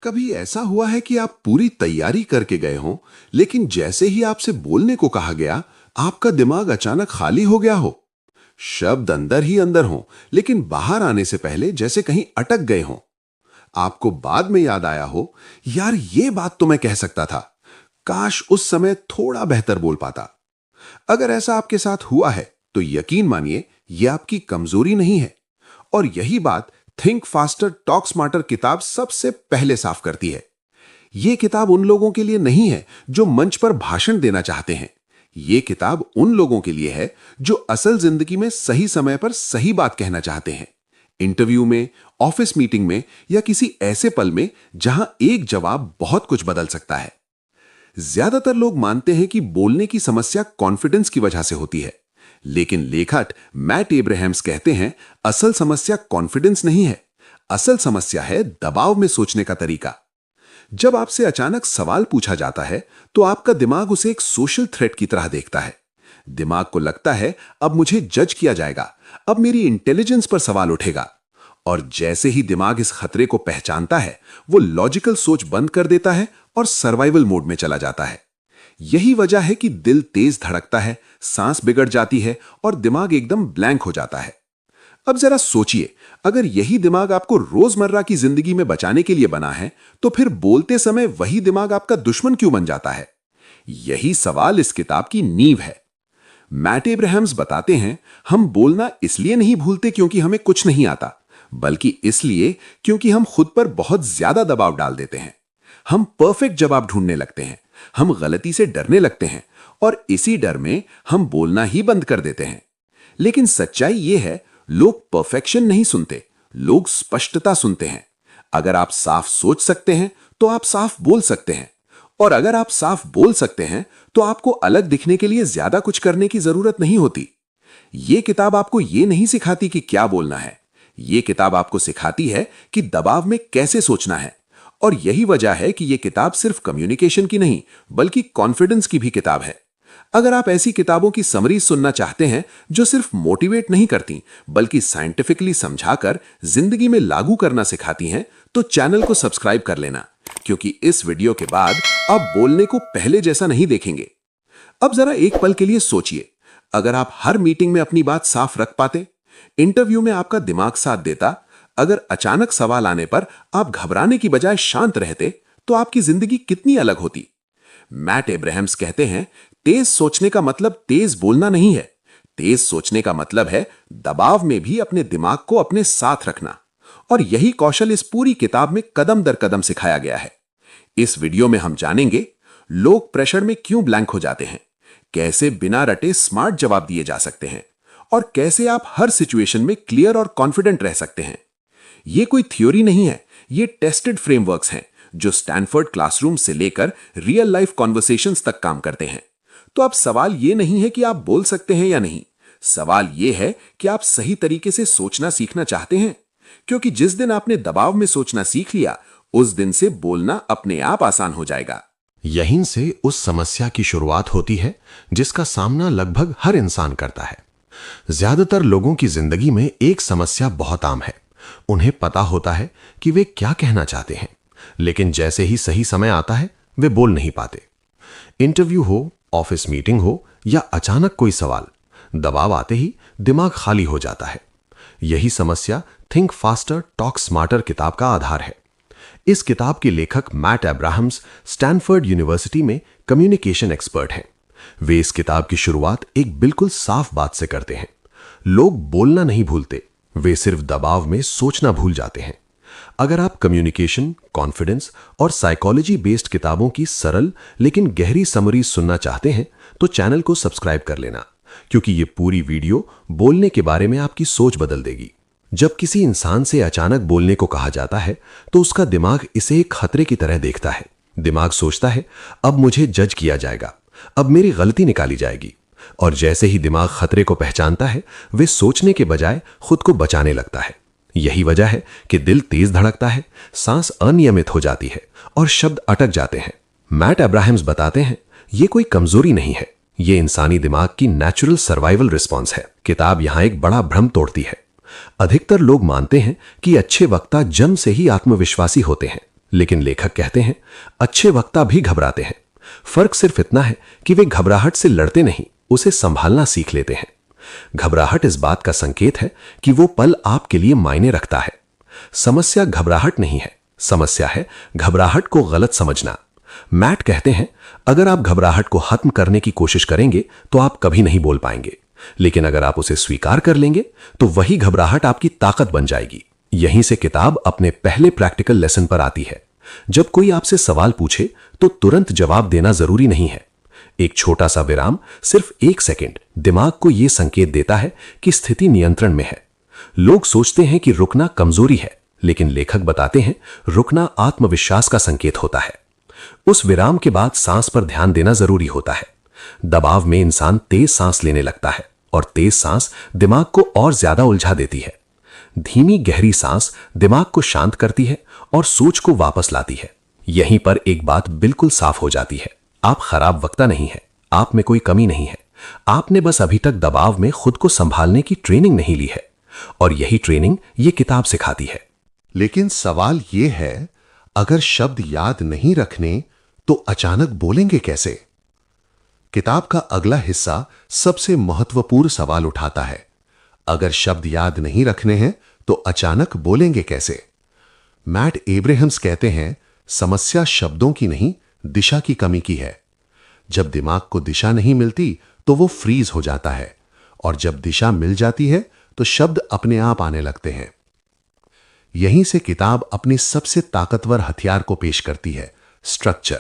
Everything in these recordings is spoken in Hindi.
कभी ऐसा हुआ है कि आप पूरी तैयारी करके गए हों, लेकिन जैसे ही आपसे बोलने को कहा गया, आपका दिमाग अचानक खाली हो गया हो? शब्द अंदर ही अंदर हों, लेकिन बाहर आने से पहले जैसे कहीं अटक गए हों। आपको बाद में याद आया हो, यार ये बात तो मैं कह सकता था, काश उस समय थोड़ा बेहतर बोल पाता। अगर ऐसा आपके साथ हुआ है, तो यकीन मानिए यह आपकी कमजोरी नहीं है। और यही बात थिंक फास्टर टॉक स्मार्टर किताब सबसे पहले साफ करती है। यह किताब उन लोगों के लिए नहीं है जो मंच पर भाषण देना चाहते हैं। यह किताब उन लोगों के लिए है जो असल जिंदगी में सही समय पर सही बात कहना चाहते हैं। इंटरव्यू में, ऑफिस मीटिंग में या किसी ऐसे पल में जहां एक जवाब बहुत कुछ बदल सकता है। ज्यादातर लोग मानते हैं कि बोलने की समस्या कॉन्फिडेंस की वजह से होती है, लेकिन लेखक मैट एब्राहम्स कहते हैं असल समस्या कॉन्फिडेंस नहीं है, असल समस्या है दबाव में सोचने का तरीका। जब आपसे अचानक सवाल पूछा जाता है तो आपका दिमाग उसे एक सोशल थ्रेट की तरह देखता है। दिमाग को लगता है अब मुझे जज किया जाएगा, अब मेरी इंटेलिजेंस पर सवाल उठेगा। और जैसे ही दिमाग इस खतरे को पहचानता है, वो लॉजिकल सोच बंद कर देता है और सर्वाइवल मोड में चला जाता है। यही वजह है कि दिल तेज धड़कता है, सांस बिगड़ जाती है और दिमाग एकदम ब्लैंक हो जाता है। अब जरा सोचिए, अगर यही दिमाग आपको रोजमर्रा की जिंदगी में बचाने के लिए बना है, तो फिर बोलते समय वही दिमाग आपका दुश्मन क्यों बन जाता है? यही सवाल इस किताब की नींव है। मैट एब्राहम्स बताते हैं, हम बोलना इसलिए नहीं भूलते क्योंकि हमें कुछ नहीं आता, बल्कि इसलिए क्योंकि हम खुद पर बहुत ज्यादा दबाव डाल देते हैं। हम परफेक्ट जवाब ढूंढने लगते हैं, हम गलती से डरने लगते हैं और इसी डर में हम बोलना ही बंद कर देते हैं। लेकिन सच्चाई यह है, लोग परफेक्शन नहीं सुनते, लोग स्पष्टता सुनते हैं। अगर आप साफ सोच सकते हैं तो आप साफ बोल सकते हैं, और अगर आप साफ बोल सकते हैं तो आपको अलग दिखने के लिए ज्यादा कुछ करने की जरूरत नहीं होती। यह किताब आपको यह नहीं सिखाती कि क्या बोलना है, यह किताब आपको सिखाती है कि दबाव में कैसे सोचना है। और यही वजह है कि यह किताब सिर्फ कम्युनिकेशन की नहीं, बल्कि कॉन्फिडेंस की भी किताब है। अगर आप ऐसी किताबों की समरी सुनना चाहते हैं जो सिर्फ मोटिवेट नहीं करती, बल्कि साइंटिफिकली समझाकर जिंदगी में लागू करना सिखाती हैं, तो चैनल को सब्सक्राइब कर लेना, क्योंकि इस वीडियो के बाद आप बोलने को पहले जैसा नहीं देखेंगे। अब जरा एक पल के लिए सोचिए, अगर आप हर मीटिंग में अपनी बात साफ रख पाते, इंटरव्यू में आपका दिमाग साथ देता, अगर अचानक सवाल आने पर आप घबराने की बजाय शांत रहते, तो आपकी जिंदगी कितनी अलग होती। मैट एब्राहम्स कहते हैं, तेज सोचने का मतलब तेज बोलना नहीं है, तेज सोचने का मतलब है दबाव में भी अपने दिमाग को अपने साथ रखना। और यही कौशल इस पूरी किताब में कदम दर कदम सिखाया गया है। इस वीडियो में हम जानेंगे, लोग प्रेशर में क्यों ब्लैंक हो जाते हैं, कैसे बिना रटे स्मार्ट जवाब दिए जा सकते हैं, और कैसे आप हर सिचुएशन में क्लियर और कॉन्फिडेंट रह सकते हैं। ये कोई थ्योरी नहीं है, ये टेस्टेड फ्रेमवर्क्स हैं जो स्टैनफोर्ड क्लासरूम से लेकर रियल लाइफ कॉन्वर्सेशंस तक काम करते हैं। तो अब सवाल ये नहीं है कि आप बोल सकते हैं या नहीं, सवाल ये है कि आप सही तरीके से सोचना सीखना चाहते हैं। क्योंकि जिस दिन आपने दबाव में सोचना सीख लिया, उस दिन से बोलना अपने आप आसान हो जाएगा। यहीं से उस समस्या की शुरुआत होती है जिसका सामना लगभग हर इंसान करता है। ज्यादातर लोगों की जिंदगी में एक समस्या बहुत आम है। उन्हें पता होता है कि वे क्या कहना चाहते हैं, लेकिन जैसे ही सही समय आता है, वे बोल नहीं पाते। इंटरव्यू हो, ऑफिस मीटिंग हो या अचानक कोई सवाल, दबाव आते ही दिमाग खाली हो जाता है। यही समस्या थिंक फास्टर टॉक स्मार्टर किताब का आधार है। इस किताब के लेखक मैट एब्राहम्स स्टैनफोर्ड यूनिवर्सिटी में कम्युनिकेशन एक्सपर्ट हैं। वे इस किताब की शुरुआत एक बिल्कुल साफ बात से करते हैं। लोग बोलना नहीं भूलते, वे सिर्फ दबाव में सोचना भूल जाते हैं। अगर आप कम्युनिकेशन, कॉन्फिडेंस और साइकोलॉजी बेस्ड किताबों की सरल लेकिन गहरी समरी सुनना चाहते हैं, तो चैनल को सब्सक्राइब कर लेना, क्योंकि ये पूरी वीडियो बोलने के बारे में आपकी सोच बदल देगी। जब किसी इंसान से अचानक बोलने को कहा जाता है, तो उसका दिमाग इसे एक खतरे की तरह देखता है। दिमाग सोचता है, अब मुझे जज किया जाएगा, अब मेरी गलती निकाली जाएगी। और जैसे ही दिमाग खतरे को पहचानता है, वे सोचने के बजाय खुद को बचाने लगता है। यही वजह है कि दिल तेज धड़कता है, सांस अनियमित हो जाती है और शब्द अटक जाते हैं। मैट एब्राहम्स बताते हैं, ये कोई कमजोरी नहीं है, ये इंसानी दिमाग की नेचुरल सर्वाइवल रिस्पॉन्स है। किताब यहां एक बड़ा भ्रम तोड़ती है। अधिकतर लोग मानते हैं कि अच्छे वक्ता जन्म से ही आत्मविश्वासी होते हैं, लेकिन लेखक कहते हैं अच्छे वक्ता भी घबराते हैं। फर्क सिर्फ इतना है कि वे घबराहट से लड़ते नहीं, उसे संभालना सीख लेते हैं। घबराहट इस बात का संकेत है कि वो पल आपके लिए मायने रखता है। समस्या घबराहट नहीं है, समस्या है घबराहट को गलत समझना। मैट कहते हैं अगर आप घबराहट को खत्म करने की कोशिश करेंगे तो आप कभी नहीं बोल पाएंगे, लेकिन अगर आप उसे स्वीकार कर लेंगे तो वही घबराहट आपकी ताकत बन जाएगी। यहीं से किताब अपने पहले प्रैक्टिकल लेसन पर आती है। जब कोई आपसे सवाल पूछे तो तुरंत जवाब देना जरूरी नहीं है। एक छोटा सा विराम, सिर्फ 1 सेकंड, दिमाग को यह संकेत देता है कि स्थिति नियंत्रण में है। लोग सोचते हैं कि रुकना कमजोरी है, लेकिन लेखक बताते हैं रुकना आत्मविश्वास का संकेत होता है। उस विराम के बाद सांस पर ध्यान देना जरूरी होता है। दबाव में इंसान तेज सांस लेने लगता है और तेज सांस दिमाग को और ज्यादा उलझा देती है। धीमी गहरी सांस दिमाग को शांत करती है और सोच को वापस लाती है। यहीं पर एक बात बिल्कुल साफ हो जाती है, आप खराब वक्ता नहीं है, आप में कोई कमी नहीं है। आपने बस अभी तक दबाव में खुद को संभालने की ट्रेनिंग नहीं ली है, और यही ट्रेनिंग ये किताब सिखाती है। लेकिन सवाल यह है, अगर शब्द याद नहीं रखने तो अचानक बोलेंगे कैसे? किताब का अगला हिस्सा सबसे महत्वपूर्ण सवाल उठाता है। अगर शब्द याद नहीं रखने हैं तो अचानक बोलेंगे कैसे? मैट एब्राहम्स कहते हैं समस्या शब्दों की नहीं, दिशा की कमी की है। जब दिमाग को दिशा नहीं मिलती तो वो फ्रीज हो जाता है, और जब दिशा मिल जाती है तो शब्द अपने आप आने लगते हैं। यहीं से किताब अपनी सबसे ताकतवर हथियार को पेश करती है, स्ट्रक्चर।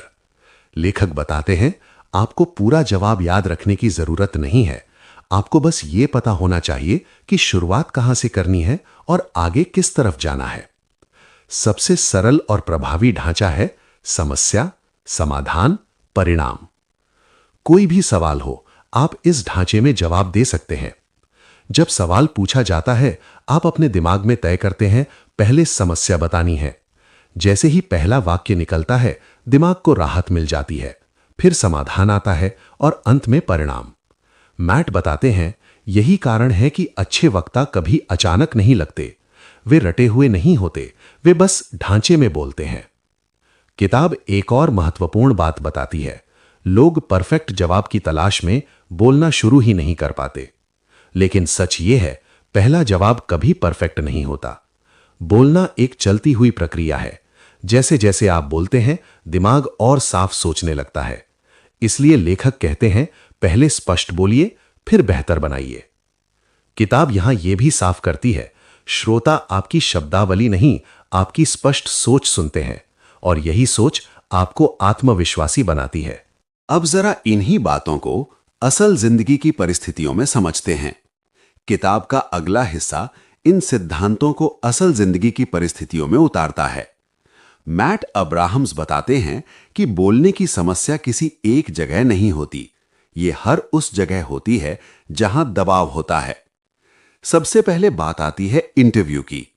लेखक बताते हैं आपको पूरा जवाब याद रखने की जरूरत नहीं है, आपको बस ये पता होना चाहिए कि शुरुआत कहां से करनी है और आगे किस तरफ जाना है। सबसे सरल और प्रभावी ढांचा है समस्या, समाधान, परिणाम। कोई भी सवाल हो, आप इस ढांचे में जवाब दे सकते हैं। जब सवाल पूछा जाता है, आप अपने दिमाग में तय करते हैं पहले समस्या बतानी है। जैसे ही पहला वाक्य निकलता है, दिमाग को राहत मिल जाती है। फिर समाधान आता है और अंत में परिणाम। मैट बताते हैं यही कारण है कि अच्छे वक्ता कभी अचानक नहीं लगते, वे रटे हुए नहीं होते, वे बस ढांचे में बोलते हैं। किताब एक और महत्वपूर्ण बात बताती है, लोग परफेक्ट जवाब की तलाश में बोलना शुरू ही नहीं कर पाते। लेकिन सच ये है, पहला जवाब कभी परफेक्ट नहीं होता। बोलना एक चलती हुई प्रक्रिया है। जैसे जैसे आप बोलते हैं, दिमाग और साफ सोचने लगता है। इसलिए लेखक कहते हैं पहले स्पष्ट बोलिए, फिर बेहतर बनाइए। किताब यहां यह भी साफ करती है, श्रोता आपकी शब्दावली नहीं, आपकी स्पष्ट सोच सुनते हैं, और यही सोच आपको आत्मविश्वासी बनाती है। अब जरा इन्हीं बातों को असल जिंदगी की परिस्थितियों में समझते हैं। किताब का अगला हिस्सा इन सिद्धांतों को असल जिंदगी की परिस्थितियों में उतारता है। मैट अब्राहम्स बताते हैं कि बोलने की समस्या किसी एक जगह नहीं होती, ये हर उस जगह होती है जहां दबाव होता है। सबसे पहले बात आती है इंटरव्यू की।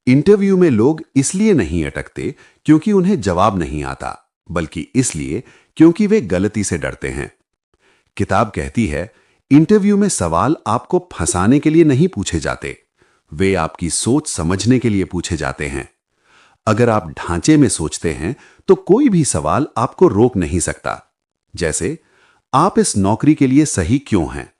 इंटरव्यू में लोग इसलिए नहीं अटकते क्योंकि उन्हें जवाब नहीं आता, बल्कि इसलिए क्योंकि वे गलती से डरते हैं। किताब कहती है इंटरव्यू में सवाल आपको फंसाने के लिए नहीं पूछे जाते, वे आपकी सोच समझने के लिए पूछे जाते हैं। अगर आप ढांचे में सोचते हैं तो कोई भी सवाल आपको रोक नहीं सकता। जैसे आप इस नौकरी के लिए सही क्यों हैं?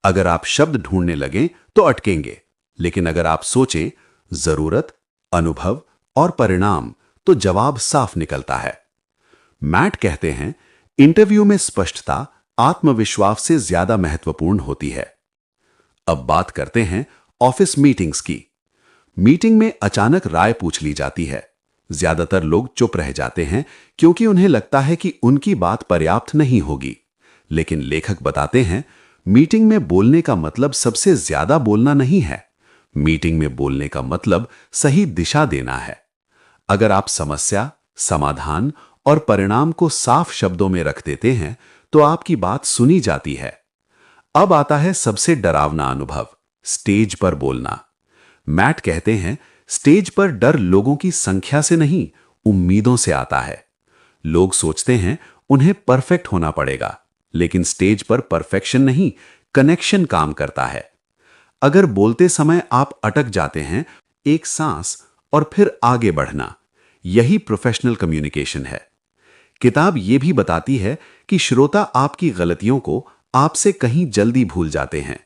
अगर आप शब्द ढूंढने लगें तो अटकेंगे, लेकिन अगर आप सोचें जरूरत, अनुभव और परिणाम, तो जवाब साफ निकलता है। मैट कहते हैं इंटरव्यू में स्पष्टता आत्मविश्वास से ज्यादा महत्वपूर्ण होती है। अब बात करते हैं ऑफिस मीटिंग्स की। मीटिंग में अचानक राय पूछ ली जाती है। ज्यादातर लोग चुप रह जाते हैं क्योंकि उन्हें लगता है कि उनकी बात पर्याप्त नहीं होगी। लेकिन लेखक बताते हैं मीटिंग में बोलने का मतलब सबसे ज्यादा बोलना नहीं है। मीटिंग में बोलने का मतलब सही दिशा देना है। अगर आप समस्या, समाधान और परिणाम को साफ शब्दों में रख देते हैं तो आपकी बात सुनी जाती है। अब आता है सबसे डरावना अनुभव, स्टेज पर बोलना। मैट कहते हैं स्टेज पर डर लोगों की संख्या से नहीं, उम्मीदों से आता है। लोग सोचते हैं उन्हें परफेक्ट होना पड़ेगा, लेकिन स्टेज पर परफेक्शन नहीं, कनेक्शन काम करता है। अगर बोलते समय आप अटक जाते हैं, एक सांस और फिर आगे बढ़ना, यही प्रोफेशनल कम्युनिकेशन है। किताब ये भी बताती है कि श्रोता आपकी गलतियों को आपसे कहीं जल्दी भूल जाते हैं,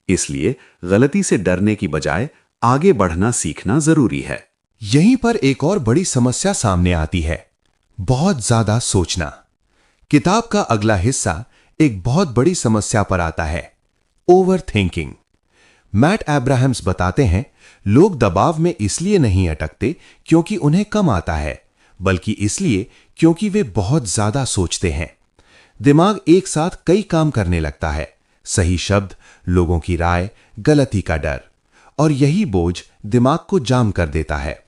इसलिए गलती से डरने की बजाय आगे बढ़ना सीखना जरूरी है। यहीं पर एक और बड़ी समस्या सामने आती है, बहुत ज्यादा सोचना। किताब का अगला हिस्सा एक बहुत बड़ी समस्या पर आता है, ओवर थिंकिंग। मैट अब्राहम्स बताते हैं, लोग दबाव में इसलिए नहीं अटकते क्योंकि उन्हें कम आता है, बल्कि इसलिए क्योंकि वे बहुत ज्यादा सोचते हैं। दिमाग एक साथ कई काम करने लगता है, सही शब्द, लोगों की राय, गलती का डर, और यही बोझ दिमाग को जाम कर देता है।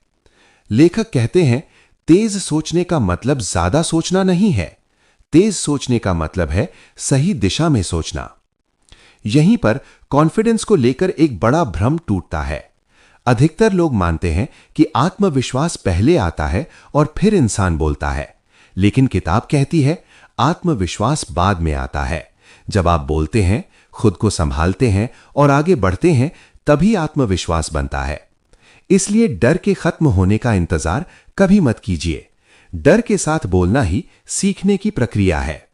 लेखक कहते हैं, तेज सोचने का मतलब ज्यादा सोचना नहीं है, तेज सोचने का मतलब है सही दिशा में सोचना। यहीं पर कॉन्फिडेंस को लेकर एक बड़ा भ्रम टूटता है। अधिकतर लोग मानते हैं कि आत्मविश्वास पहले आता है और फिर इंसान बोलता है, लेकिन किताब कहती है आत्मविश्वास बाद में आता है। जब आप बोलते हैं, खुद को संभालते हैं और आगे बढ़ते हैं, तभी आत्मविश्वास बनता है। इसलिए डर के खत्म होने का इंतजार कभी मत कीजिए। डर के साथ बोलना ही सीखने की प्रक्रिया है।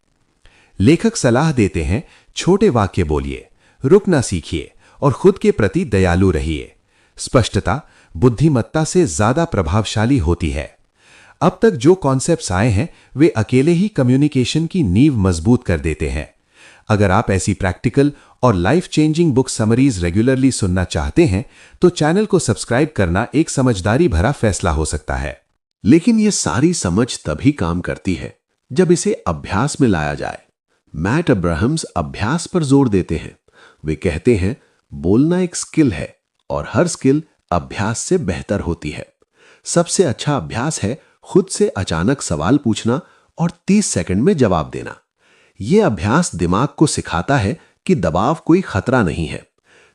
लेखक सलाह देते हैं, छोटे वाक्य बोलिए, रुकना सीखिए और खुद के प्रति दयालु रहिए। स्पष्टता बुद्धिमत्ता से ज्यादा प्रभावशाली होती है। अब तक जो कॉन्सेप्ट्स आए हैं वे अकेले ही कम्युनिकेशन की नींव मजबूत कर देते हैं। अगर आप ऐसी प्रैक्टिकल और life changing book summaries regularly सुनना चाहते हैं तो चैनल को सब्सक्राइब करना एक समझदारी भरा फैसला हो सकता है। लेकिन ये सारी समझ तभी काम करती है जब इसे अभ्यास में लाया जाए। मैट अब्राहम्स अभ्यास पर जोर देते हैं। वे कहते हैं, बोलना एक स्किल है और हर स्किल अभ्यास से बेहतर होती है। सबसे अच्छा अभ्यास है खुद से अचानक सवाल पूछना और 30 सेकंड में जवाब देना। यह अभ्यास दिमाग को सिखाता है कि दबाव कोई खतरा नहीं है।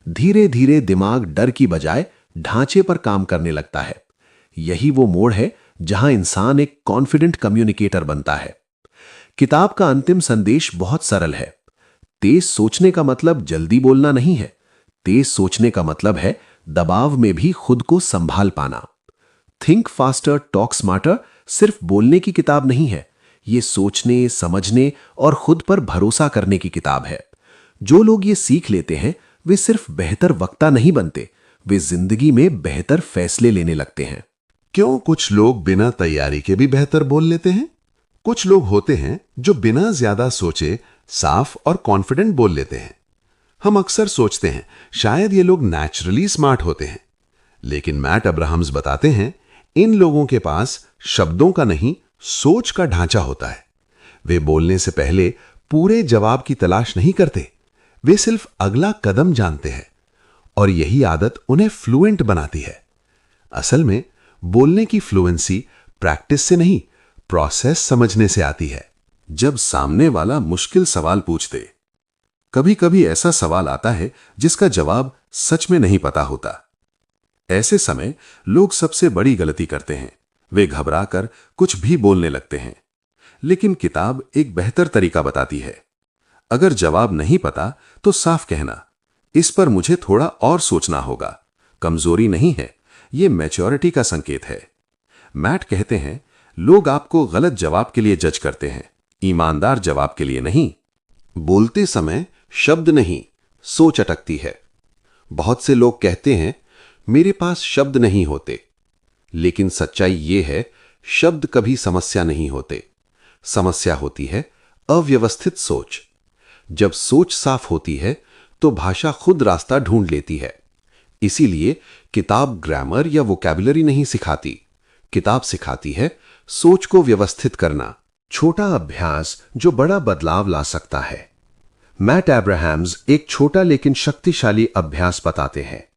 धीरे धीरे दिमाग डर की बजाय ढांचे पर काम करने लगता है। यही वो मोड़ है जहां इंसान एक कॉन्फिडेंट कम्युनिकेटर बनता है। किताब का अंतिम संदेश बहुत सरल है। तेज सोचने का मतलब जल्दी बोलना नहीं है। तेज सोचने का मतलब है दबाव में भी खुद को संभाल पाना। थिंक फास्टर टॉक स्मार्टर सिर्फ बोलने की किताब नहीं है, ये सोचने, समझने और खुद पर भरोसा करने की किताब है। जो लोग ये सीख लेते हैं वे सिर्फ बेहतर वक्ता नहीं बनते, वे जिंदगी में बेहतर फैसले लेने लगते हैं। क्यों कुछ लोग बिना तैयारी के भी बेहतर बोल लेते हैं? कुछ लोग होते हैं जो बिना ज्यादा सोचे साफ और कॉन्फिडेंट बोल लेते हैं। हम अक्सर सोचते हैं शायद ये लोग नेचुरली स्मार्ट होते हैं, लेकिन मैट अब्राहम्स बताते हैं इन लोगों के पास शब्दों का नहीं, सोच का ढांचा होता है। वे बोलने से पहले पूरे जवाब की तलाश नहीं करते, वे सिर्फ अगला कदम जानते हैं और यही आदत उन्हें फ्लुएंट बनाती है। असल में बोलने की फ्लुएंसी प्रैक्टिस से नहीं, प्रोसेस समझने से आती है। जब सामने वाला मुश्किल सवाल पूछते, कभी कभी ऐसा सवाल आता है जिसका जवाब सच में नहीं पता होता। ऐसे समय लोग सबसे बड़ी गलती करते हैं, वे घबराकर कुछ भी बोलने लगते हैं। लेकिन किताब एक बेहतर तरीका बताती है। अगर जवाब नहीं पता तो साफ कहना, इस पर मुझे थोड़ा और सोचना होगा। कमजोरी नहीं है, यह मैच्योरिटी का संकेत है। मैट कहते हैं, लोग आपको गलत जवाब के लिए जज करते हैं, ईमानदार जवाब के लिए नहीं। बोलते समय शब्द नहीं, सोच अटकती है। बहुत से लोग कहते हैं मेरे पास शब्द नहीं होते, लेकिन सच्चाई यह है शब्द कभी समस्या नहीं होते। समस्या होती है अव्यवस्थित सोच। जब सोच साफ होती है तो भाषा खुद रास्ता ढूंढ लेती है। इसीलिए किताब ग्रामर या वोकैबुलरी नहीं सिखाती, किताब सिखाती है सोच को व्यवस्थित करना। छोटा अभ्यास जो बड़ा बदलाव ला सकता है। मैट अब्राहम्स एक छोटा लेकिन शक्तिशाली अभ्यास बताते हैं।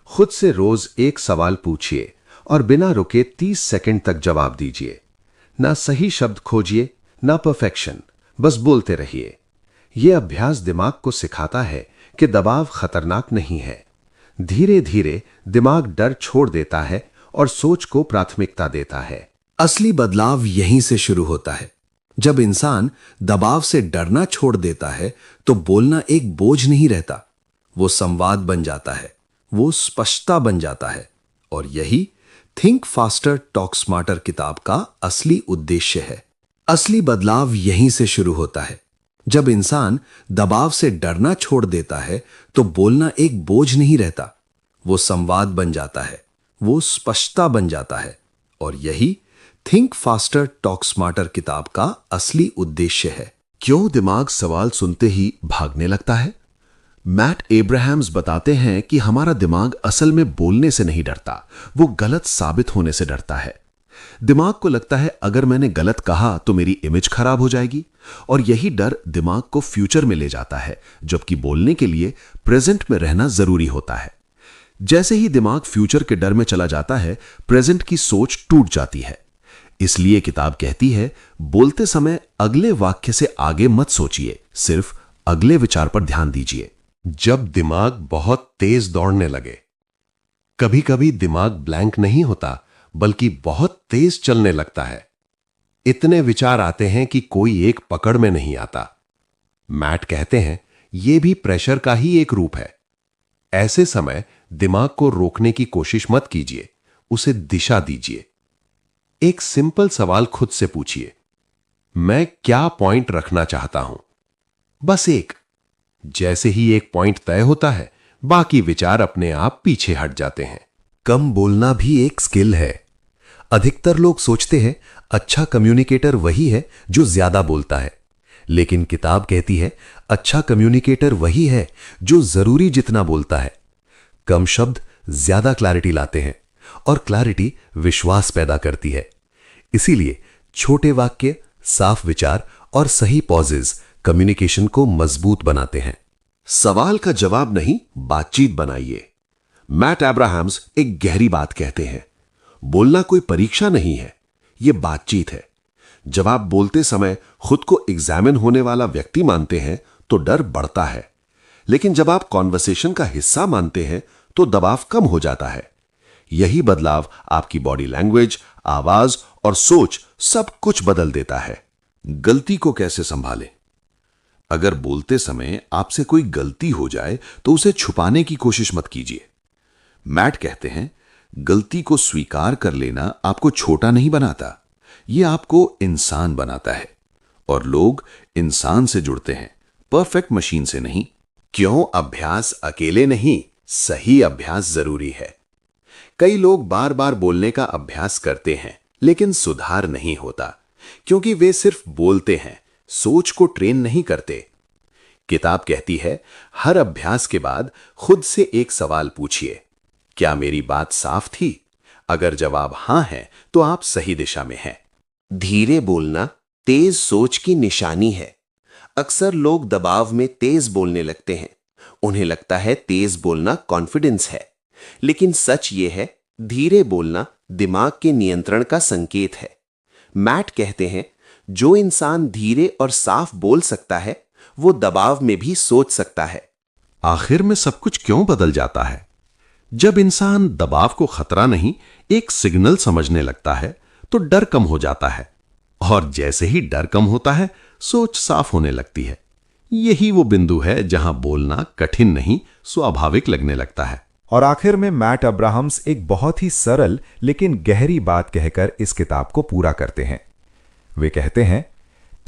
खुद से रोज एक सवाल पूछिए और बिना रुके 30 सेकंड तक जवाब दीजिए। ना सही शब्द खोजिए, ना परफेक्शन, बस बोलते रहिए। यह अभ्यास दिमाग को सिखाता है कि दबाव खतरनाक नहीं है। धीरे धीरे दिमाग डर छोड़ देता है और सोच को प्राथमिकता देता है। असली बदलाव यहीं से शुरू होता है। जब इंसान दबाव से डरना छोड़ देता है तो बोलना एक बोझ नहीं रहता, वो संवाद बन जाता है, वो स्पष्टता बन जाता है। और यही थिंक फास्टर टॉक स्मार्टर किताब का असली उद्देश्य है। असली बदलाव यहीं से शुरू होता है। जब इंसान दबाव से डरना छोड़ देता है तो बोलना एक बोझ नहीं रहता, वो संवाद बन जाता है, वो स्पष्टता बन जाता है। और यही थिंक फास्टर टॉक स्मार्टर किताब का असली उद्देश्य है। क्यों दिमाग सवाल सुनते ही भागने लगता है? मैट एब्राहम्स बताते हैं कि हमारा दिमाग असल में बोलने से नहीं डरता, वो गलत साबित होने से डरता है। दिमाग को लगता है अगर मैंने गलत कहा तो मेरी इमेज खराब हो जाएगी, और यही डर दिमाग को फ्यूचर में ले जाता है, जबकि बोलने के लिए प्रेजेंट में रहना जरूरी होता है। जैसे ही दिमाग फ्यूचर के डर में चला जाता है, प्रेजेंट की सोच टूट जाती है। इसलिए किताब कहती है, बोलते समय अगले वाक्य से आगे मत सोचिए, सिर्फ अगले विचार पर ध्यान दीजिए। जब दिमाग बहुत तेज दौड़ने लगे, कभी कभी दिमाग ब्लैंक नहीं होता बल्कि बहुत तेज चलने लगता है। इतने विचार आते हैं कि कोई एक पकड़ में नहीं आता। मैट कहते हैं यह भी प्रेशर का ही एक रूप है। ऐसे समय दिमाग को रोकने की कोशिश मत कीजिए, उसे दिशा दीजिए। एक सिंपल सवाल खुद से पूछिए, मैं क्या पॉइंट रखना चाहता हूं? बस एक। जैसे ही एक पॉइंट तय होता है, बाकी विचार अपने आप पीछे हट जाते हैं। कम बोलना भी एक स्किल है। अधिकतर लोग सोचते हैं अच्छा कम्युनिकेटर वही है जो ज्यादा बोलता है, लेकिन किताब कहती है अच्छा कम्युनिकेटर वही है जो जरूरी जितना बोलता है। कम शब्द ज्यादा क्लैरिटी लाते हैं, और क्लैरिटी विश्वास पैदा करती है। इसीलिए छोटे वाक्य, साफ विचार और सही पॉजेज कम्युनिकेशन को मजबूत बनाते हैं। सवाल का जवाब नहीं, बातचीत बनाइए। मैट एब्राहम्स एक गहरी बात कहते हैं, बोलना कोई परीक्षा नहीं है, यह बातचीत है। जब आप बोलते समय खुद को एग्जामिन होने वाला व्यक्ति मानते हैं तो डर बढ़ता है, लेकिन जब आप कॉन्वर्सेशन का हिस्सा मानते हैं तो दबाव कम हो जाता है। यही बदलाव आपकी बॉडी लैंग्वेज, आवाज और सोच सब कुछ बदल देता है। गलती को कैसे संभालें? अगर बोलते समय आपसे कोई गलती हो जाए तो उसे छुपाने की कोशिश मत कीजिए। मैट कहते हैं गलती को स्वीकार कर लेना आपको छोटा नहीं बनाता, यह आपको इंसान बनाता है। और लोग इंसान से जुड़ते हैं, परफेक्ट मशीन से नहीं। क्यों अभ्यास अकेले नहीं, सही अभ्यास जरूरी है। कई लोग बार बार बोलने का अभ्यास करते हैं लेकिन सुधार नहीं होता, क्योंकि वे सिर्फ बोलते हैं, सोच को ट्रेन नहीं करते। किताब कहती है हर अभ्यास के बाद खुद से एक सवाल पूछिए, क्या मेरी बात साफ थी? अगर जवाब हां है तो आप सही दिशा में हैं। धीरे बोलना तेज सोच की निशानी है। अक्सर लोग दबाव में तेज बोलने लगते हैं। उन्हें लगता है तेज बोलना कॉन्फिडेंस है, लेकिन सच ये है धीरे बोलना दिमाग के नियंत्रण का संकेत है। मैट कहते हैं जो इंसान धीरे और साफ बोल सकता है वो दबाव में भी सोच सकता है। आखिर में सब कुछ क्यों बदल जाता है? जब इंसान दबाव को खतरा नहीं, एक सिग्नल समझने लगता है तो डर कम हो जाता है, और जैसे ही डर कम होता है सोच साफ होने लगती है। यही वो बिंदु है जहां बोलना कठिन नहीं, स्वाभाविक लगने लगता है। और आखिर में मैट अब्राहम्स एक बहुत ही सरल लेकिन गहरी बात कहकर इस किताब को पूरा करते हैं। वे कहते हैं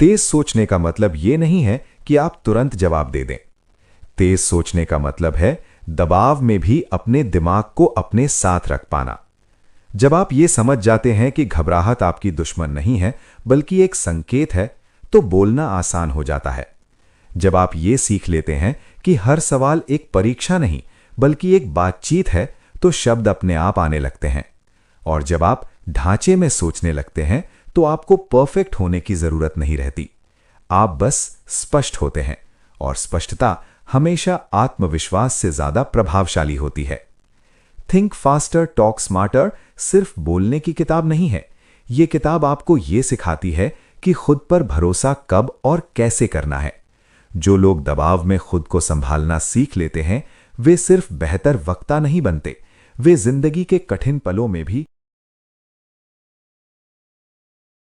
तेज सोचने का मतलब ये नहीं है कि आप तुरंत जवाब दे दें। तेज सोचने का मतलब है दबाव में भी अपने दिमाग को अपने साथ रख पाना। जब आप ये समझ जाते हैं कि घबराहट आपकी दुश्मन नहीं है बल्कि एक संकेत है, तो बोलना आसान हो जाता है। जब आप ये सीख लेते हैं कि हर सवाल एक परीक्षा नहीं बल्कि एक बातचीत है, तो शब्द अपने आप आने लगते हैं। और जब आप ढांचे में सोचने लगते हैं तो आपको परफेक्ट होने की जरूरत नहीं रहती। आप बस स्पष्ट होते हैं, और स्पष्टता हमेशा आत्मविश्वास से ज्यादा प्रभावशाली होती है। थिंक फास्टर टॉक स्मार्टर सिर्फ बोलने की किताब नहीं है। यह किताब आपको यह सिखाती है कि खुद पर भरोसा कब और कैसे करना है। जो लोग दबाव में खुद को संभालना सीख लेते हैं वे सिर्फ बेहतर वक्ता नहीं बनते, वे जिंदगी के कठिन पलों में भी